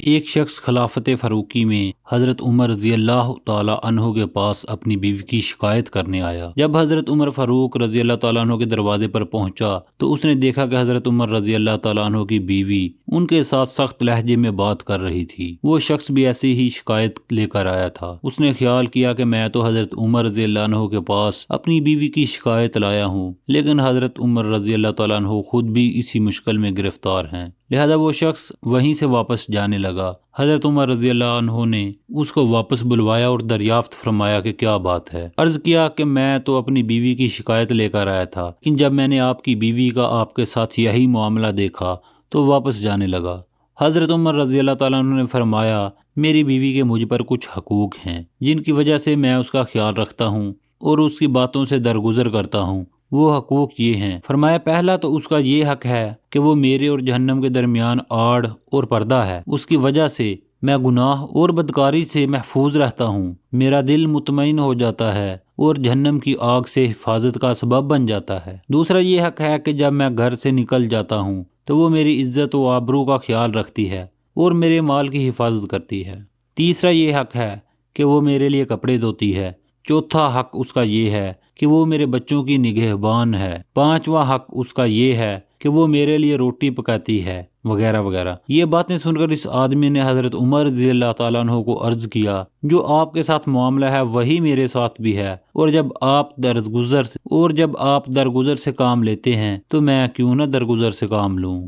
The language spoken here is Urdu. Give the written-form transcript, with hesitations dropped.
ایک شخص خلافت فاروقی میں حضرت عمر رضی اللہ تعالیٰ عنہ کے پاس اپنی بیوی کی شکایت کرنے آیا۔ جب حضرت عمر فاروق رضی اللہ تعالیٰ عنہ کے دروازے پر پہنچا تو اس نے دیکھا کہ حضرت عمر رضی اللہ تعالیٰ عنہ کی بیوی ان کے ساتھ سخت لہجے میں بات کر رہی تھی۔ وہ شخص بھی ایسی ہی شکایت لے کر آیا تھا۔ اس نے خیال کیا کہ میں تو حضرت عمر رضی اللہ عنہ کے پاس اپنی بیوی کی شکایت لایا ہوں، لیکن حضرت عمر رضی اللہ تعالیٰ عنہ خود بھی اسی مشکل میں گرفتار ہیں، لہذا وہ شخص وہیں سے واپس جانے لگا۔ حضرت عمر رضی اللہ عنہ نے اس کو واپس بلوایا اور دریافت فرمایا کہ کیا بات ہے۔ عرض کیا کہ میں تو اپنی بیوی کی شکایت لے کر آیا تھا، لیکن جب میں نے آپ کی بیوی کا آپ کے ساتھ یہی معاملہ دیکھا تو واپس جانے لگا۔ حضرت عمر رضی اللہ تعالیٰ عنہ نے فرمایا، میری بیوی کے مجھ پر کچھ حقوق ہیں جن کی وجہ سے میں اس کا خیال رکھتا ہوں اور اس کی باتوں سے درگزر کرتا ہوں۔ وہ حقوق یہ ہیں۔ فرمایا، پہلا تو اس کا یہ حق ہے کہ وہ میرے اور جہنم کے درمیان آڑ اور پردہ ہے، اس کی وجہ سے میں گناہ اور بدکاری سے محفوظ رہتا ہوں، میرا دل مطمئن ہو جاتا ہے اور جہنم کی آگ سے حفاظت کا سبب بن جاتا ہے۔ دوسرا یہ حق ہے کہ جب میں گھر سے نکل جاتا ہوں تو وہ میری عزت و آبرو کا خیال رکھتی ہے اور میرے مال کی حفاظت کرتی ہے۔ تیسرا یہ حق ہے کہ وہ میرے لیے کپڑے دھوتی ہے۔ چوتھا حق اس کا یہ ہے کہ وہ میرے بچوں کی نگہبان ہے۔ پانچواں حق اس کا یہ ہے کہ وہ میرے لیے روٹی پکاتی ہے، وغیرہ وغیرہ۔ یہ باتیں سن کر اس آدمی نے حضرت عمر رضی اللہ تعالیٰ عنہ کو عرض کیا، جو آپ کے ساتھ معاملہ ہے وہی میرے ساتھ بھی ہے، اور جب آپ درگزر سے کام لیتے ہیں تو میں کیوں نہ درگزر سے کام لوں۔